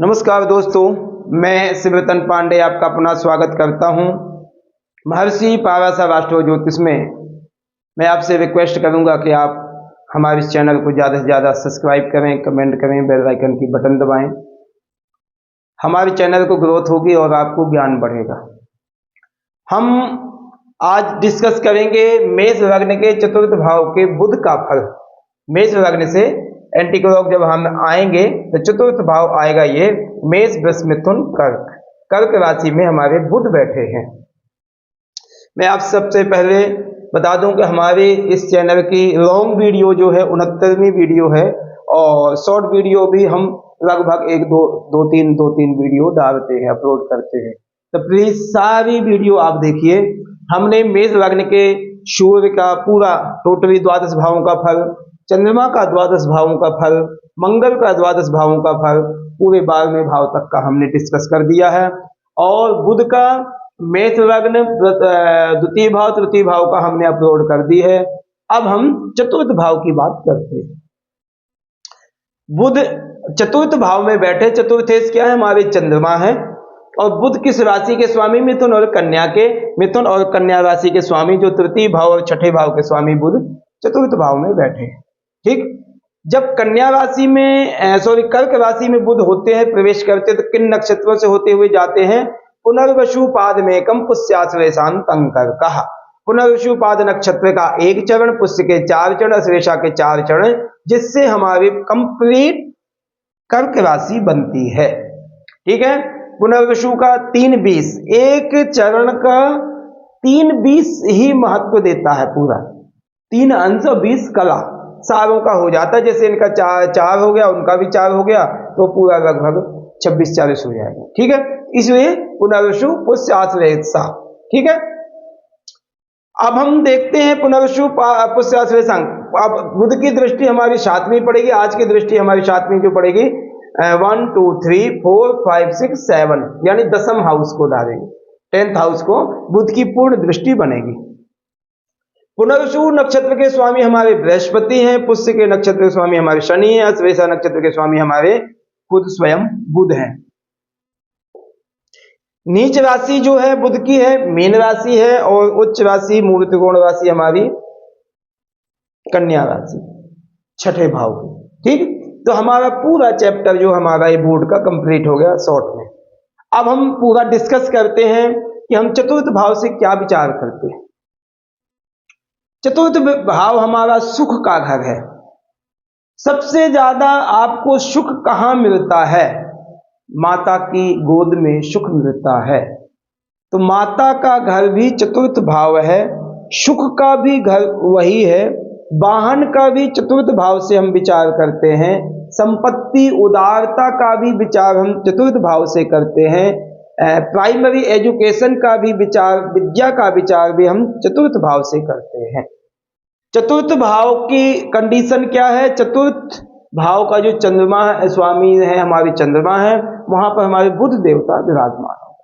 नमस्कार दोस्तों, मैं शिवरतन पांडे आपका पुनः स्वागत करता हूं। महर्षि पाराशर राष्ट्र ज्योतिष में मैं आपसे रिक्वेस्ट करूंगा कि आप हमारे इस चैनल को ज़्यादा से ज़्यादा सब्सक्राइब करें, कमेंट करें, बेल आइकन की बटन दबाएं। हमारे चैनल को ग्रोथ होगी और आपको ज्ञान बढ़ेगा। हम आज डिस्कस करेंगे मेष लग्न के चतुर्थ भाव के बुध का फल। मेष लग्न से एंटी क्लॉक जब हम आएंगे तो चतुर्थ भाव आएगा ये मेष, वृष, मिथुन, कर्क। कर्क राशि में हमारे बुध बैठे हैं। मैं आप सबसे पहले बता दूं कि हमारे इस चैनल की लॉन्ग वीडियो जो है 69वीं वीडियो है और शॉर्ट वीडियो भी हम लगभग दो तीन वीडियो डालते हैं, अपलोड करते हैं। तो प्लीज सारी वीडियो आप देखिए। हमने मेष लग्न के सूर्य का पूरा टोटली द्वादश भावों का फल, चंद्रमा का द्वादश भावों का फल, मंगल का द्वादश भावों का फल, पूरे 12वें भाव तक का हमने डिस्कस कर दिया है। और बुध का मेष लग्न द्वितीय भाव तृतीय भाव का हमने अपलोड कर दी है। अब हम चतुर्थ भाव की बात करते हैं। बुध चतुर्थ भाव में बैठे, चतुर्थेश क्या है? हमारे चंद्रमा है। और बुध किस राशि के स्वामी? मिथुन और कन्या के। मिथुन और कन्या राशि के स्वामी जो तृतीय भाव और छठे भाव के स्वामी बुध चतुर्थ भाव में बैठे हैं। ठीक, जब कन्या राशि में कर्क राशि में बुध होते हैं, प्रवेश करते हैं, तो किन नक्षत्रों से होते हुए जाते हैं? पुनर्वसु पादमेकम पुष्याश्लेषांतं कर्कः। पुनर्वसु पाद नक्षत्र का एक चरण, पुष्य के 4 चरण, अश्लेषा के 4 चरण, जिससे हमारी कंप्लीट कर्क राशि बनती है। ठीक है, पुनर्वसु का 3-20, एक चरण का 3-20 ही महत्व देता है। पूरा 3 अंश 20 कला सारों का हो जाता है। जैसे इनका 4 हो गया, उनका भी 4 हो गया, तो पूरा लगभग 26-40 हो जाएगा। ठीक है, इसलिए पुनर्वसु पुष्याश्लेषा। ठीक है, अब हम देखते हैं पुनर्वसु पुष्याश्लेषांग। अब बुध की दृष्टि हमारी 7वीं पड़ेगी। आज की दृष्टि हमारी 7वीं जो पड़ेगी 1 2 3 4 5 6 7, यानी 10th हाउस को डालेंगे, 10th हाउस को बुध की पूर्ण दृष्टि बनेगी। पुनर्वसु नक्षत्र के स्वामी हमारे बृहस्पति हैं, पुष्य के नक्षत्र के स्वामी हमारे शनि हैं, अश्लेषा नक्षत्र के स्वामी हमारे खुद स्वयं बुध हैं। नीच राशि जो है बुध की है मीन राशि है, और उच्च राशि मूल त्रिकोण राशि हमारी कन्या राशि, छठे भाव की। ठीक, तो हमारा पूरा चैप्टर जो हमारा ये बोर्ड का कंप्लीट हो गया शॉर्ट में। अब हम पूरा डिस्कस करते हैं कि हम चतुर्थ भाव से क्या विचार करते हैं। चतुर्थ भाव हमारा सुख का घर है। सबसे ज्यादा आपको सुख कहां मिलता है? माता की गोद में सुख मिलता है। तो माता का घर भी चतुर्थ भाव है, सुख का भी घर वही है, वाहन का भी चतुर्थ भाव से हम विचार करते हैं, संपत्ति उदारता का भी विचार हम चतुर्थ भाव से करते हैं, प्राइमरी एजुकेशन का भी विचार, विद्या का विचार भी हम चतुर्थ भाव से करते हैं। चतुर्थ भाव की कंडीशन क्या है? चतुर्थ भाव का जो चंद्रमा स्वामी है, हमारी चंद्रमा है, वहां पर हमारे बुध देवता विराजमान हो।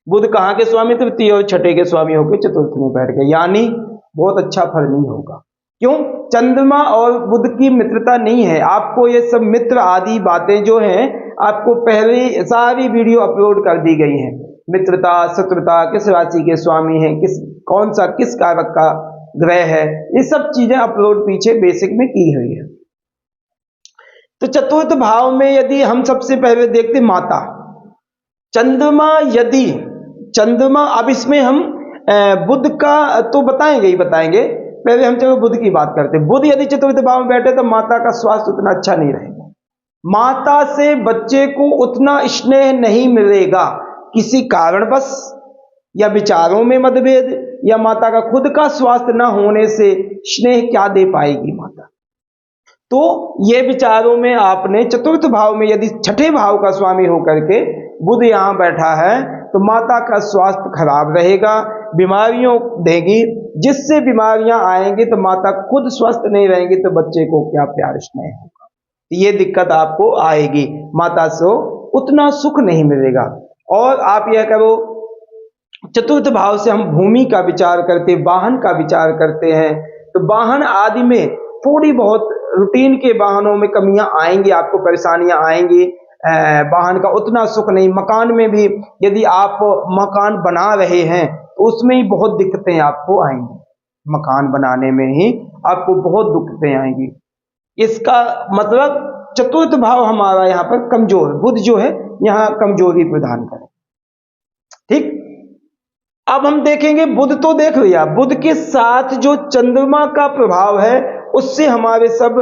बुध कहाँ के स्वामी? तृतीय और छठे के स्वामी होकर चतुर्थ में बैठ गए, यानी बहुत अच्छा फल नहीं होगा। क्यों? चंद्रमा और बुध की मित्रता नहीं है। आपको ये सब मित्र आदि बातें जो हैं, आपको पहले सारी वीडियो अपलोड कर दी गई हैं। मित्रता, शत्रुता, किस राशि के स्वामी है, कौन सा किस कारक का ग्रह है, ये सब चीजें अपलोड पीछे बेसिक में की हुई है। तो चतुर्थ भाव में यदि हम सबसे पहले देखते माता चंद्रमा, यदि चंद्रमा, अब इसमें हम बुध का तो बताएंगे ही बताएंगे, पहले हम चलो बुध की बात करते हैं। बुध यदि चतुर्थ भाव में बैठे तो माता का स्वास्थ्य उतना अच्छा नहीं रहेगा। माता से बच्चे को उतना स्नेह नहीं मिलेगा, किसी कारणवश या विचारों में मतभेद, या माता का खुद का स्वास्थ्य न होने से स्नेह क्या दे पाएगी माता। तो ये विचारों में आपने चतुर्थ भाव में यदि छठे भाव का स्वामी होकर के बुध यहां बैठा है, तो माता का स्वास्थ्य खराब रहेगा, बीमारियों देगी, जिससे बीमारियां आएंगी तो माता खुद स्वस्थ नहीं रहेंगी, तो बच्चे को क्या प्यार स्नेह होगा। ये दिक्कत आपको आएगी, माता से उतना सुख नहीं मिलेगा। और आप यह करो, चतुर्थ भाव से हम भूमि का विचार करते, वाहन का विचार करते हैं, तो वाहन आदि में थोड़ी बहुत रूटीन के वाहनों में कमियां आएंगी, आपको परेशानियां आएंगी। वाहन का उतना सुख नहीं, मकान में भी यदि आप मकान बना रहे हैं तो उसमें ही बहुत दिक्कतें आपको आएंगी, मकान बनाने में ही आपको बहुत दिक्कतें आएंगी। इसका मतलब चतुर्थ भाव हमारा यहाँ पर कमजोर, बुध जो है यहाँ कमजोरी प्रदान करे। ठीक, अब हम देखेंगे बुध तो देख लिया, बुध के साथ जो चंद्रमा का प्रभाव है उससे हमारे सब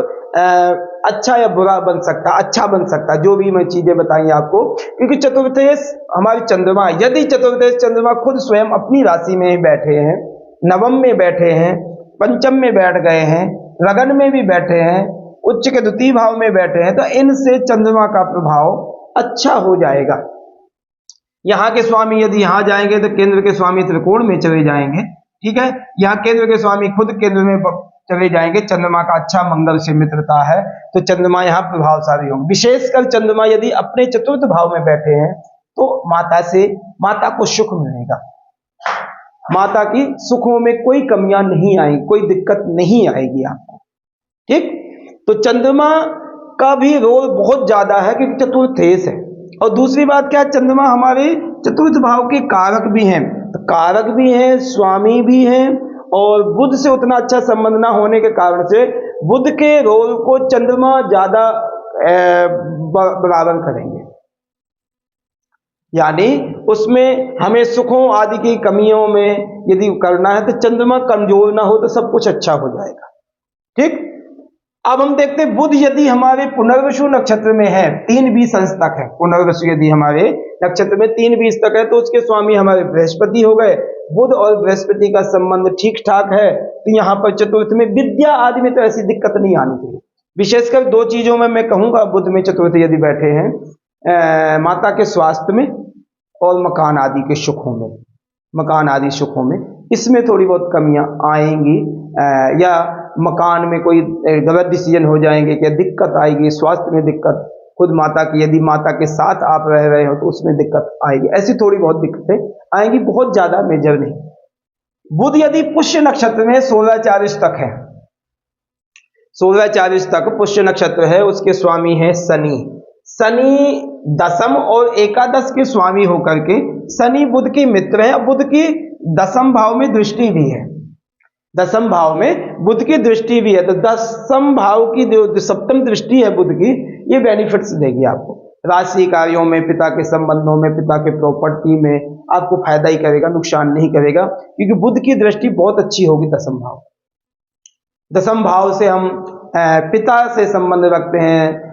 अच्छा या बुरा बन सकता, अच्छा बन सकता, जो भी मैं चीजें बताई आपको, क्योंकि चतुर्थेश हमारी चंद्रमा, यदि चतुर्थेश चंद्रमा खुद स्वयं अपनी राशि में ही बैठे हैं, नवम में बैठे हैं, पंचम में बैठ गए हैं, लगन में भी बैठे हैं, उच्च के द्वितीय भाव में बैठे हैं, तो इनसे चंद्रमा का प्रभाव अच्छा हो जाएगा। यहाँ के स्वामी यदि यहाँ जाएंगे तो केंद्र के स्वामी त्रिकोण में चले जाएंगे, ठीक है, यहाँ केंद्र के स्वामी खुद केंद्र में चले जाएंगे, चंद्रमा का अच्छा मंगल से मित्रता है, तो चंद्रमा यहाँ प्रभावशाली होंगे। विशेषकर चंद्रमा यदि अपने चतुर्थ भाव में बैठे हैं तो माता को सुख मिलेगा, माता की सुखों में कोई कमियां नहीं आएगी, कोई दिक्कत नहीं आएगी आपको। ठीक, तो चंद्रमा का भी रोल बहुत ज्यादा है क्योंकि चतुर्थेश है, और दूसरी बात क्या, चंद्रमा हमारे चतुर्थ भाव के कारक भी हैं, तो कारक भी हैं, स्वामी भी हैं, और बुध से उतना अच्छा संबंध ना होने के कारण से बुध के रोल को चंद्रमा ज्यादा बराबर करेंगे, यानी उसमें हमें सुखों आदि की कमियों में यदि करना है तो चंद्रमा कमजोर ना हो तो सब कुछ अच्छा हो जाएगा। ठीक, अब हम देखते हैं बुध यदि हमारे पुनर्वसु नक्षत्र में है, 3-20 अंश तक है, पुनर्वसु यदि हमारे नक्षत्र में 3-20 तक है तो उसके स्वामी हमारे बृहस्पति हो गए। बुध और बृहस्पति का संबंध ठीक ठाक है तो यहाँ पर चतुर्थ में विद्या आदि में तो ऐसी दिक्कत नहीं आनी चाहिए। विशेषकर 2 चीजों में मैं कहूंगा, बुध में चतुर्थ यदि बैठे हैं, माता के स्वास्थ्य में और मकान आदि के सुखों में, मकान आदि सुखों में इसमें थोड़ी बहुत कमियां आएंगी, या मकान में कोई गलत डिसीजन हो जाएंगे, क्या दिक्कत आएगी, स्वास्थ्य में दिक्कत, खुद माता की यदि माता के साथ आप रह रहे हो तो उसमें दिक्कत आएगी, ऐसी थोड़ी बहुत दिक्कतें आएंगी, बहुत ज्यादा मेजर नहीं। बुध यदि पुष्य नक्षत्र में 16-40 तक है, 16-40 तक पुष्य नक्षत्र है, उसके स्वामी है शनि। शनि दशम और एकादश के स्वामी होकर के शनि बुध के मित्र है, बुध की दशम भाव में दृष्टि भी है, दशम भाव में बुध की दृष्टि भी है, तो दशम भाव की जो सप्तम दृष्टि है बुध की, ये बेनिफिट्स देगी आपको, राशि कार्यों में, पिता के संबंधों में, पिता के प्रॉपर्टी में आपको फायदा ही करेगा, नुकसान नहीं करेगा, क्योंकि बुध की दृष्टि बहुत अच्छी होगी दशम भाव। दशम भाव से हम पिता से संबंध रखते हैं,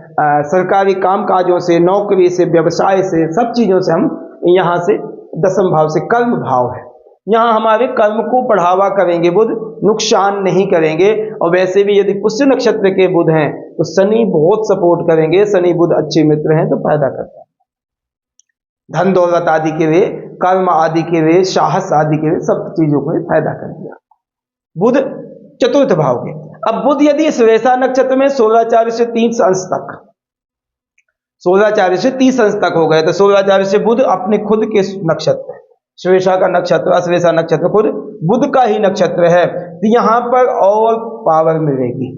सरकारी कामकाजों से, नौकरी से, व्यवसाय से, सब चीजों से हम यहाँ से दशम भाव से, कर्म भाव है, यहाँ हमारे कर्म को बढ़ावा करेंगे बुध, नुकसान नहीं करेंगे। और वैसे भी यदि पुष्य नक्षत्र के बुध हैं तो शनि बहुत सपोर्ट करेंगे, शनि बुध अच्छे मित्र हैं तो फायदा करता है, धन दौलत आदि के लिए, कर्म आदि के लिए, साहस आदि के लिए, सब चीजों को फायदा करेंगे बुध चतुर्थ भाव के। अब बुध यदि श्वेता नक्षत्र में 16-40 से 30 अंश तक, 16-40 से 30 अंश तक हो गए, तो 16-40 से बुध अपने खुद के नक्षत्र, श्वेता का नक्षत्र, श्वेता नक्षत्र खुद बुध का ही नक्षत्र है, तो यहाँ पर और पावर मिलेगी,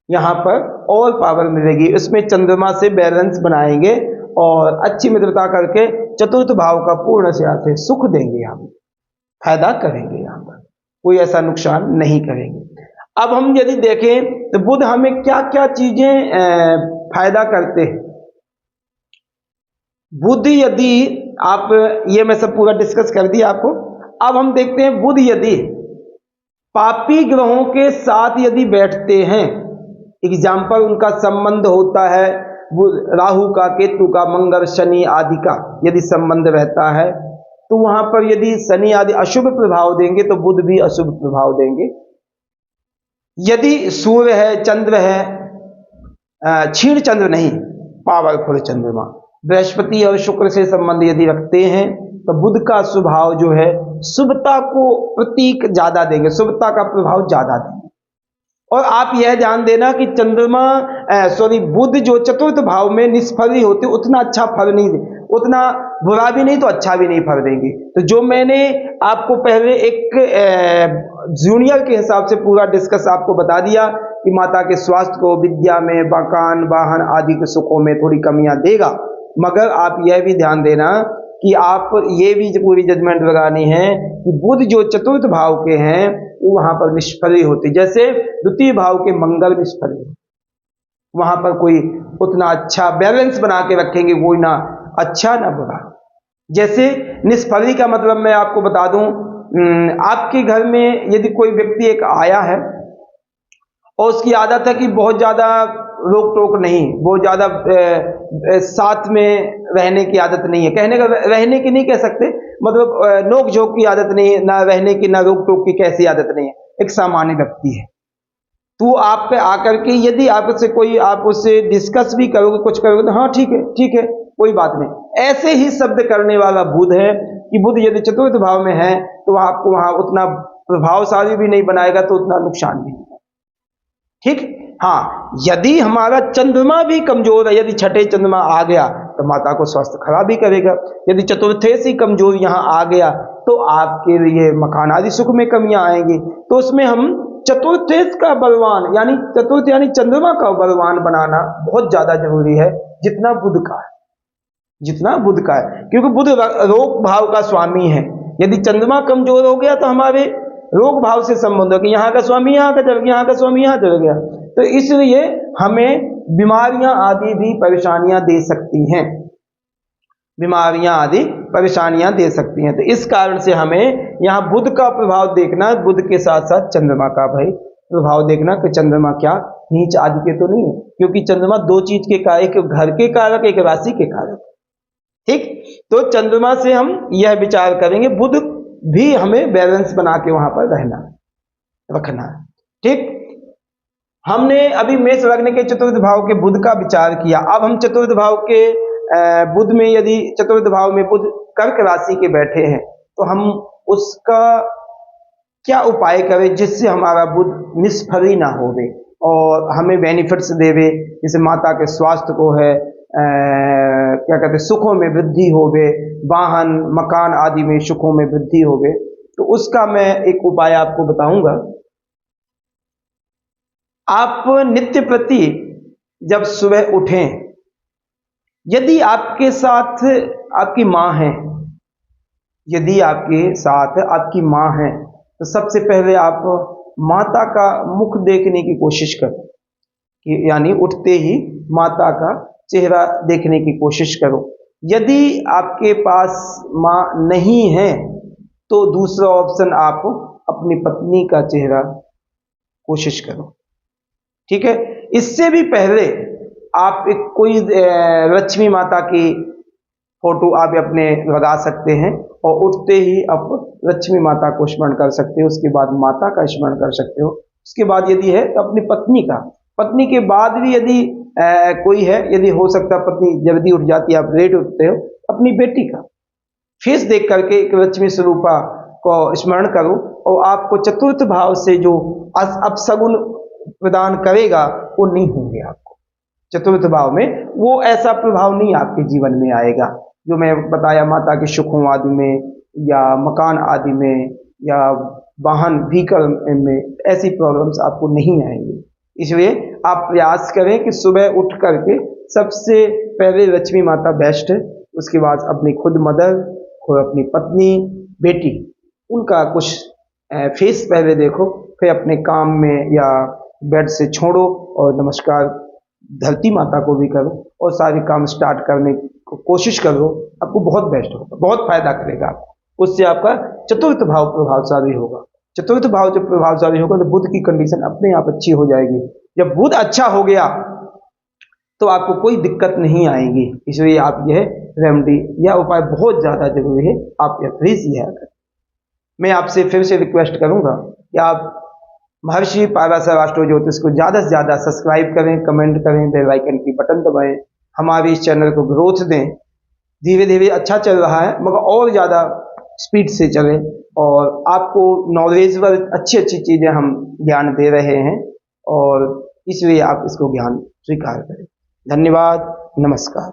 यहाँ पर और पावर मिलेगी, इसमें चंद्रमा से बैलेंस बनाएंगे और अच्छी मित्रता करके चतुर्थ भाव का पूर्ण से सुख देंगे, यहाँ पर फायदा करेंगे, यहाँ पर कोई ऐसा नुकसान नहीं करेंगे। अब हम यदि देखें तो बुध हमें क्या क्या चीजें फायदा करते हैं। बुध यदि आप, ये मैं सब पूरा डिस्कस कर दिया आपको। अब हम देखते हैं बुध यदि पापी ग्रहों के साथ यदि बैठते हैं, एग्जाम्पल उनका संबंध होता है राहु का, केतु का, मंगल, शनि आदि का यदि संबंध रहता है, तो वहां पर यदि शनि आदि अशुभ प्रभाव देंगे तो बुध भी अशुभ प्रभाव देंगे। यदि सूर्य है, चंद्र है, क्षीण चंद्र नहीं, पावरफुल चंद्रमा, बृहस्पति और शुक्र से संबंध यदि रखते हैं तो बुध का स्वभाव जो है शुभता को प्रतीक ज्यादा देंगे, शुभता का प्रभाव ज्यादा देंगे। और आप यह ध्यान देना कि बुध जो चतुर्थ भाव में निष्फली होते, उतना अच्छा फल नहीं दे, उतना बुरा भी नहीं तो अच्छा भी नहीं फल देंगे। तो जो मैंने आपको पहले एक जूनियर के हिसाब से पूरा डिस्कस आपको बता दिया कि माता के स्वास्थ्य को, विद्या में, मकान, वाहन आदि के सुखों में थोड़ी कमियां देगा। मगर आप यह भी ध्यान देना कि आप ये भी पूरी जजमेंट लगानी है कि बुध जो चतुर्थ भाव के हैं वो वहां पर निष्फली होती, जैसे द्वितीय भाव के मंगल निष्फली, वहां पर कोई उतना अच्छा बैलेंस बना के रखेंगे, कोई ना अच्छा ना बुरा। जैसे निष्फली का मतलब मैं आपको बता दूं, आपके घर में यदि कोई व्यक्ति एक आया है और उसकी आदत है कि बहुत ज्यादा रोक टोक नहीं, बहुत ज्यादा साथ में रहने की आदत नहीं है, कहने का रहने की नहीं कह सकते, मतलब नोक झोंक की आदत नहीं है, ना रहने की ना रोक टोक की, कैसी आदत नहीं है, एक सामान्य व्यक्ति है। तो आप पे आकर के यदि आपसे कोई, आप उससे डिस्कस भी करोगे, कुछ करोगे तो हाँ ठीक है कोई बात नहीं, ऐसे ही शब्द करने वाला बुध है कि बुध यदि चतुर्थ भाव में है तो आपको वहां उतना प्रभावशाली भी नहीं बनाएगा, तो उतना नुकसान भी नहीं, ठीक। हाँ, यदि हमारा चंद्रमा भी कमजोर है, यदि छठे चंद्रमा आ गया तो माता को स्वास्थ्य खराब भी करेगा। यदि चतुर्थे से कमजोर यहां आ गया तो आपके लिए मकान आदि सुख में कमियां आएंगी। तो उसमें हम चतुर्थेश का बलवान, यानी चतुर्थ यानी चंद्रमा का बलवान बनाना बहुत ज्यादा जरूरी है, जितना बुध का है, जितना बुध का है, क्योंकि बुध रोग भाव का स्वामी है। यदि चंद्रमा कमजोर हो गया तो हमारे रोग भाव से संबंध हो कि यहाँ का स्वामी यहाँ का चल गया, यहाँ का स्वामी यहाँ चल गया, तो इसलिए हमें बीमारियां आदि भी परेशानियां दे सकती हैं, बीमारियां आदि परेशानियां दे सकती हैं। तो इस कारण से हमें यहाँ बुध का प्रभाव देखना, बुध के साथ साथ चंद्रमा का भाई प्रभाव देखना कि चंद्रमा क्या नीच आदि के तो नहीं है, क्योंकि चंद्रमा दो चीज के कारक, एक घर के कारक, एक राशि के कारक, ठीक। तो चंद्रमा से हम यह विचार करेंगे, बुध भी हमें बैलेंस बना के वहां पर रहना रखना, ठीक। हमने अभी मेष लग्न के चतुर्थ भाव के बुध का विचार किया। अब हम चतुर्थ भाव के बुध में, यदि चतुर्थ भाव में बुध कर्क राशि के बैठे हैं तो हम उसका क्या उपाय करें जिससे हमारा बुध निष्फली ना होवे और हमें बेनिफिट्स देवे, जैसे माता के स्वास्थ्य को है, क्या कहते हैं, सुखों में वृद्धि होवे, वाहन मकान आदि में सुखों में वृद्धि होवे। तो उसका मैं एक उपाय आपको बताऊंगा। आप नित्य प्रति जब सुबह उठें, यदि आपके साथ आपकी माँ है, यदि आपके साथ आपकी माँ है तो सबसे पहले आप माता का मुख देखने की कोशिश करो, कि यानी उठते ही माता का चेहरा देखने की कोशिश करो। यदि आपके पास माँ नहीं है तो दूसरा ऑप्शन आप अपनी पत्नी का चेहरा कोशिश करो, ठीक है। इससे भी पहले आप एक कोई लक्ष्मी माता की फोटो आप अपने लगा सकते हैं और उठते ही आप लक्ष्मी माता को स्मरण कर सकते हो, उसके बाद माता का स्मरण कर सकते हो, उसके बाद यदि है तो अपनी पत्नी का, पत्नी के बाद भी यदि कोई है, यदि हो सकता पत्नी जल्दी उठ जाती है, आप लेट उठते हो, अपनी बेटी का फेस देख करके एक लक्ष्मी स्वरूपा को स्मरण करो और आपको चतुर्थ भाव से जो अपशगुन प्रदान करेगा वो नहीं होंगे, आपको चतुर्थ भाव में वो ऐसा प्रभाव नहीं आपके जीवन में आएगा जो मैं बताया, माता के सुखों आदि में या मकान आदि में या वाहन व्हीकल में ऐसी प्रॉब्लम्स आपको नहीं आएंगी। इसलिए आप प्रयास करें कि सुबह उठ करके सबसे पहले लक्ष्मी माता बेस्ट है, उसके बाद अपनी खुद मदर, खुद अपनी पत्नी, बेटी, उनका कुछ फेस पहले देखो, फिर अपने काम में या बेड से छोड़ो और नमस्कार धरती माता को भी करो और सारे काम स्टार्ट करने को कोशिश करो, आपको बहुत बेस्ट होगा, बहुत फायदा करेगा आपको। उससे आपका चतुर्थ भाव प्रभावशाली होगा। चतुर्थ भाव जब प्रभावशाली होगा तो बुध की कंडीशन अपने आप अच्छी हो जाएगी। जब बुध अच्छा हो गया तो आपको कोई दिक्कत नहीं आएगी। इसलिए आप यह रेमेडी या उपाय बहुत ज्यादा जरूरी है, आप यह प्लीज यह करें। मैं आपसे फिर से रिक्वेस्ट करूंगा कि आप महर्षि पाराशर एस्ट्रो ज्योतिष को ज्यादा से ज्यादा सब्सक्राइब करें, कमेंट करें, बेल आइकन की बटन दबाएं, हमारे इस चैनल को ग्रोथ दें। धीरे धीरे अच्छा चल रहा है मगर और ज्यादा स्पीड से चले और आपको नॉलेजेबल अच्छी अच्छी चीजें हम ज्ञान दे रहे हैं और इसलिए आप इसको ज्ञान स्वीकार करें। धन्यवाद, नमस्कार।